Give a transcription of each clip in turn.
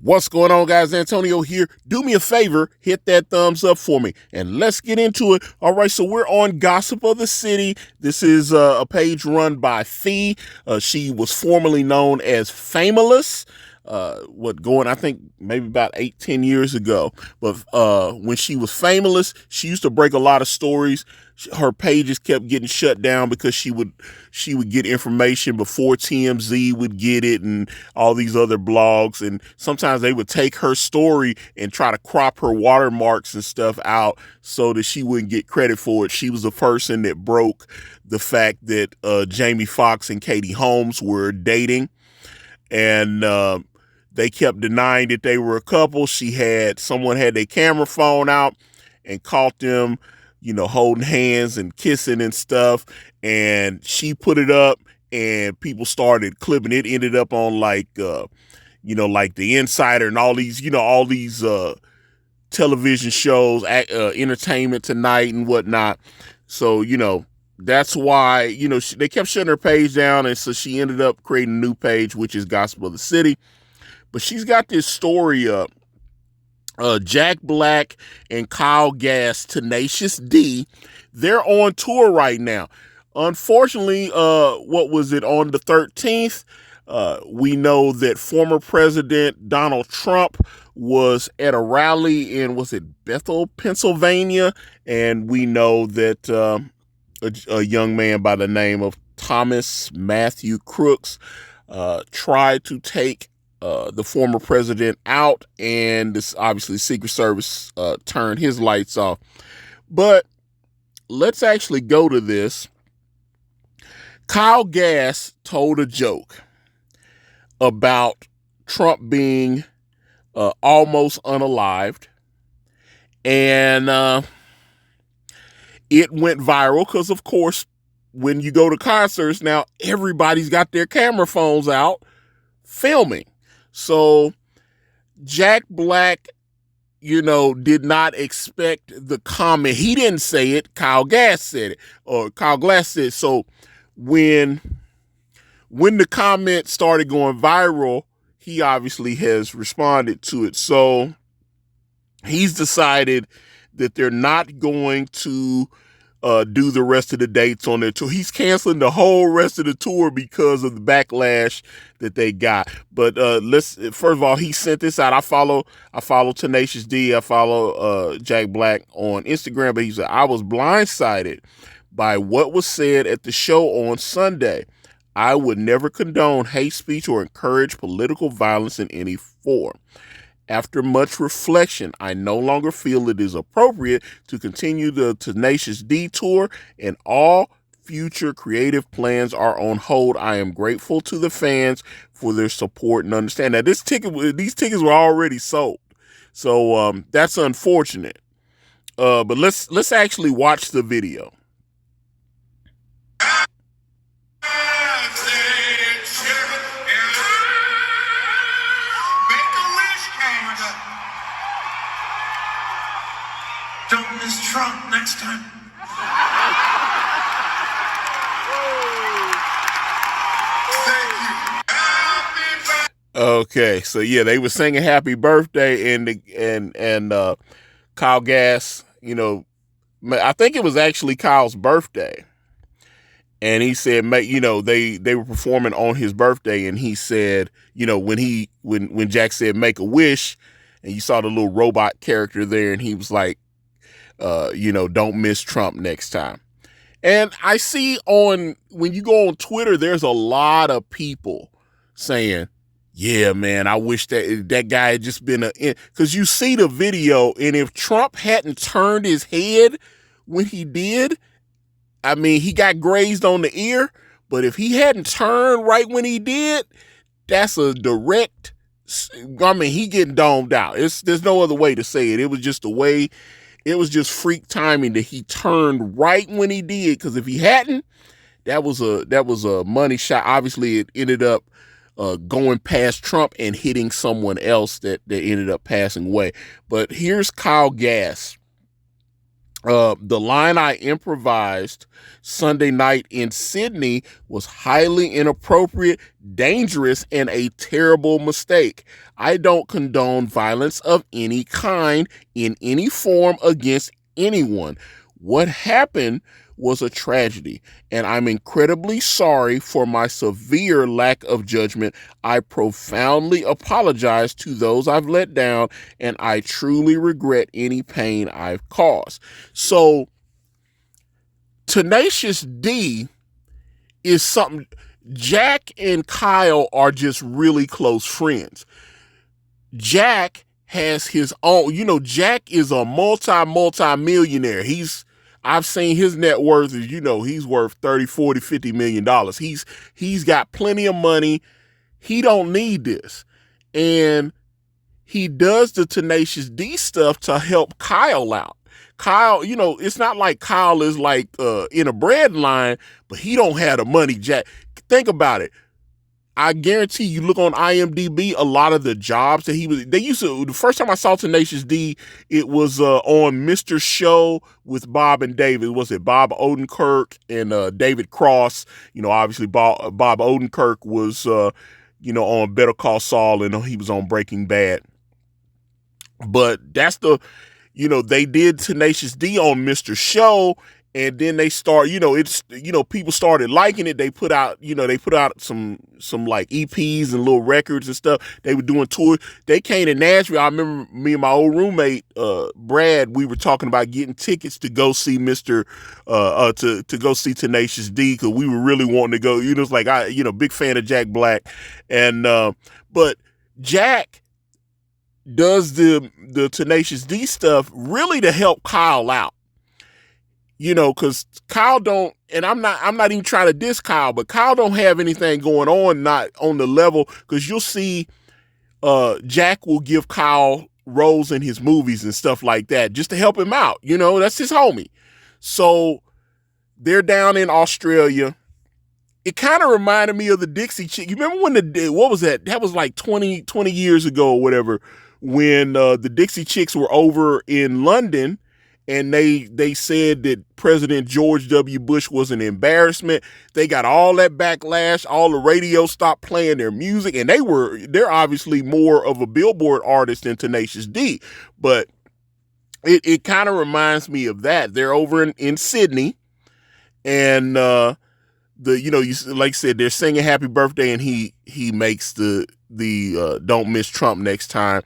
What's going on, guys? Antonio here. Do me a favor, hit that thumbs up for me, and let's get into it. All right, so we're on Gossip of the City. This is a page run by Fee. She was formerly known as Famous. I think maybe about 8-10 years ago. But when she was Famous, she used to break a lot of stories. Her pages kept getting shut down because she would get information before TMZ would get it and all these other blogs. And sometimes they would take her story and try to crop her watermarks and stuff out so that she wouldn't get credit for it. She was the person that broke the fact that Jamie Foxx and Katie Holmes were dating. And they kept denying that they were a couple. Someone had their camera phone out and caught them, holding hands and kissing and stuff. And she put it up and people started clipping it. Ended up on like The Insider and all these television shows, Entertainment Tonight and whatnot. So, that's why, they kept shutting her page down. And so she ended up creating a new page, which is Gossip of the City. But she's got this story up. Jack Black and Kyle Gass, Tenacious D, they're on tour right now. Unfortunately, on the 13th, we know that former President Donald Trump was at a rally in, Bethel, Pennsylvania? And we know that a young man by the name of Thomas Matthew Crooks tried to take the former president out, and this obviously Secret Service turned his lights off. But let's actually go to this. Kyle Gass told a joke about Trump being almost unalived, and it went viral because, of course, when you go to concerts now, everybody's got their camera phones out filming. So Jack Black, did not expect the comment. He didn't say it. Kyle Gass said it, or Kyle Glass said it. So when the comment started going viral, he obviously has responded to it. So he's decided that they're not going to do the rest of the dates on their tour. He's canceling the whole rest of the tour because of the backlash that they got. But first of all, he sent this out. I follow Tenacious D. I follow Jack Black on Instagram. But he said, "I was blindsided by what was said at the show on Sunday. I would never condone hate speech or encourage political violence in any form. After much reflection, I no longer feel it is appropriate to continue the Tenacious D tour, and all future creative plans are on hold. I am grateful to the fans for their support and understanding." Now, these tickets were already sold, so that's unfortunate. But let's actually watch the video. Don't miss Trump next time. Thank you. Okay, so yeah, they were singing "Happy Birthday," and Kyle Gass, I think it was actually Kyle's birthday, and he said, they were performing on his birthday, and he said, when Jack said "make a wish," and you saw the little robot character there, and he was like, don't miss Trump next time. And I see when you go on Twitter, there's a lot of people saying, yeah, man, I wish that guy had just been because you see the video, and if Trump hadn't turned his head when he did, I mean, he got grazed on the ear, but if he hadn't turned right when he did, that's a direct, he getting domed out. There's no other way to say it. It was just the way. It was just freak timing that he turned right when he did, because if he hadn't, that was a money shot. Obviously, it ended up going past Trump and hitting someone else that ended up passing away. But here's Kyle Gass The line I improvised Sunday night in Sydney was highly inappropriate, dangerous, and a terrible mistake. I don't condone violence of any kind in any form against anyone. What happened was a tragedy, and I'm incredibly sorry for my severe lack of judgment. I profoundly apologize to those I've let down, and I truly regret any pain I've caused. So, Tenacious D is something. Jack and Kyle are just really close friends. Jack has his own, Jack is a multi-millionaire. I've seen his net worth is, he's worth 30, 40, 50 million dollars. He's got plenty of money. He don't need this. And he does the Tenacious D stuff to help Kyle out. Kyle, it's not like Kyle is like in a bread line, but he don't have the money, Jack. Think about it. I guarantee you look on IMDb, a lot of the jobs that the first time I saw Tenacious D, it was on Mr. Show with Bob and David. Was it Bob Odenkirk and David Cross? Obviously Bob Odenkirk was, on Better Call Saul, and he was on Breaking Bad. But that's they did Tenacious D on Mr. Show, and then they start, people started liking it. They put out some like EPs and little records and stuff. They were doing tours. They came to Nashville. I remember me and my old roommate, Brad, we were talking about getting tickets to go see to go see Tenacious D, because we were really wanting to go. It's like, big fan of Jack Black. And, but Jack does the Tenacious D stuff really to help Kyle out. Because Kyle don't, and I'm not even trying to diss Kyle, but Kyle don't have anything going on, not on the level, because you'll see Jack will give Kyle roles in his movies and stuff like that just to help him out. That's his homie. So they're down in Australia. It kind of reminded me of the Dixie Chicks. You remember when what was that? That was like 20 years ago or whatever, when the Dixie Chicks were over in London. And they said that President George W. Bush was an embarrassment. They got all that backlash. All the radio stopped playing their music, and they're obviously more of a Billboard artist than Tenacious D. But it kind of reminds me of that. They're over in Sydney, and like I said, they're singing Happy Birthday, and he makes the Don't Miss Trump next time,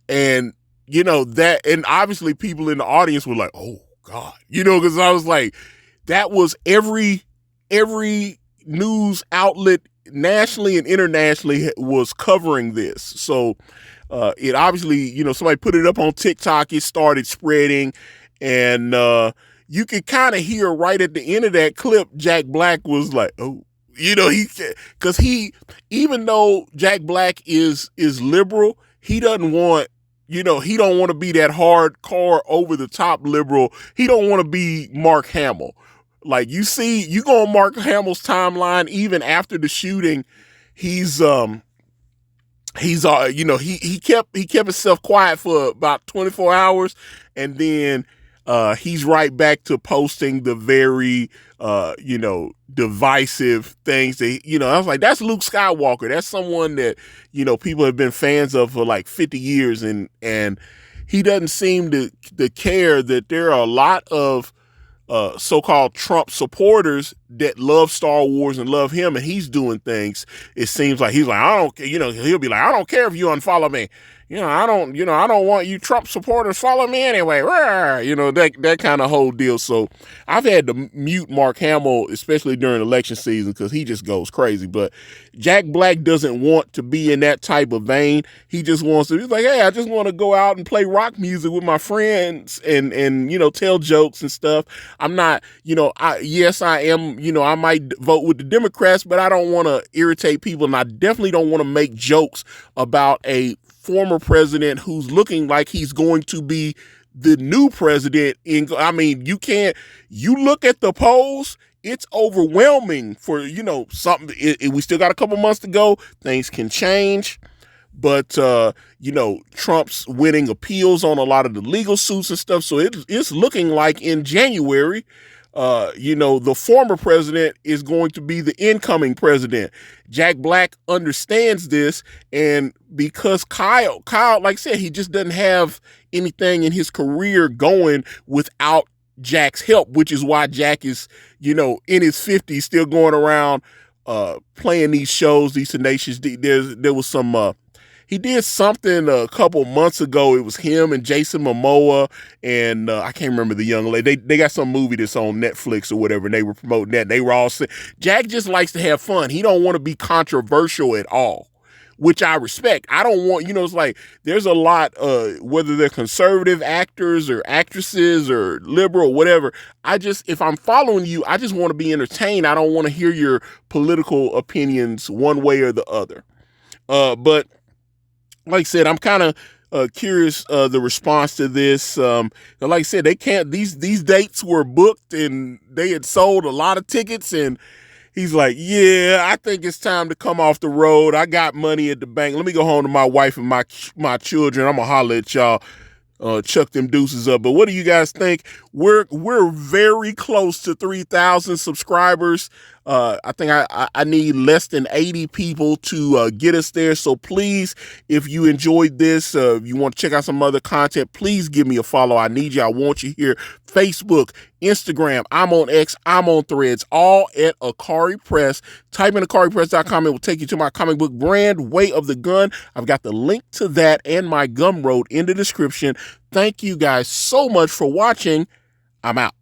and that, and obviously people in the audience were like, oh God, because I was like, that was every news outlet nationally and internationally was covering this. So it obviously, somebody put it up on TikTok, it started spreading, and you could kind of hear right at the end of that clip, Jack Black was like, oh, because even though Jack Black is liberal, he doesn't want, he don't want to be that hardcore, over the top liberal. He don't want to be Mark Hamill. Like, you go on Mark Hamill's timeline, even after the shooting, he kept himself quiet for about 24 hours, and then he's right back to posting the very divisive things that, I was like, that's Luke Skywalker. That's someone that, people have been fans of for like 50 years. And he doesn't seem to care that there are a lot of so-called Trump supporters that love Star Wars and love him. And he's doing things. It seems like he's like, I don't, he'll be like, I don't care if you unfollow me. I don't want you Trump supporters follow me anyway. That kind of whole deal. So I've had to mute Mark Hamill, especially during election season, because he just goes crazy. But Jack Black doesn't want to be in that type of vein. He just wants to, he's like, hey, I just want to go out and play rock music with my friends and tell jokes and stuff. I'm not, yes, I am, I might vote with the Democrats, but I don't want to irritate people. And I definitely don't want to make jokes about a former president who's looking like he's going to be the new president. You look at the polls, it's overwhelming for, something. We still got a couple months to go. Things can change, But Trump's winning appeals on a lot of the legal suits and stuff. So it's looking like in January, the former president is going to be the incoming president. Jack Black understands this, and because Kyle, like I said, he just doesn't have anything in his career going without Jack's help, which is why Jack is, in his 50s, still going around playing these shows, these Tenacious D. There was some he did something a couple months ago. It was him and Jason Momoa, and I can't remember the young lady. They got some movie that's on Netflix or whatever, and they were promoting that. They were all saying, Jack just likes to have fun. He don't want to be controversial at all, which I respect. I don't want, it's like there's a lot, whether they're conservative actors or actresses or liberal, whatever. If I'm following you, I just want to be entertained. I don't want to hear your political opinions one way or the other. But like I said, I'm kind of curious the response to this. Like I said, they can't. These dates were booked and they had sold a lot of tickets, and he's like, "Yeah, I think it's time to come off the road. I got money at the bank. Let me go home to my wife and my children. I'm gonna holler at y'all." Chuck them deuces up. But what do you guys think? We're very close to 3,000 subscribers. I think I need less than 80 people to get us there. So please, if you enjoyed this, if you want to check out some other content, please give me a follow. I need you. I want you here. Facebook, Instagram, I'm on X, I'm on Threads, all at Ikari Press. Type in IkariPress.com. It will take you to my comic book brand, Way of the Gun. I've got the link to that and my Gumroad in the description. Thank you guys so much for watching. I'm out.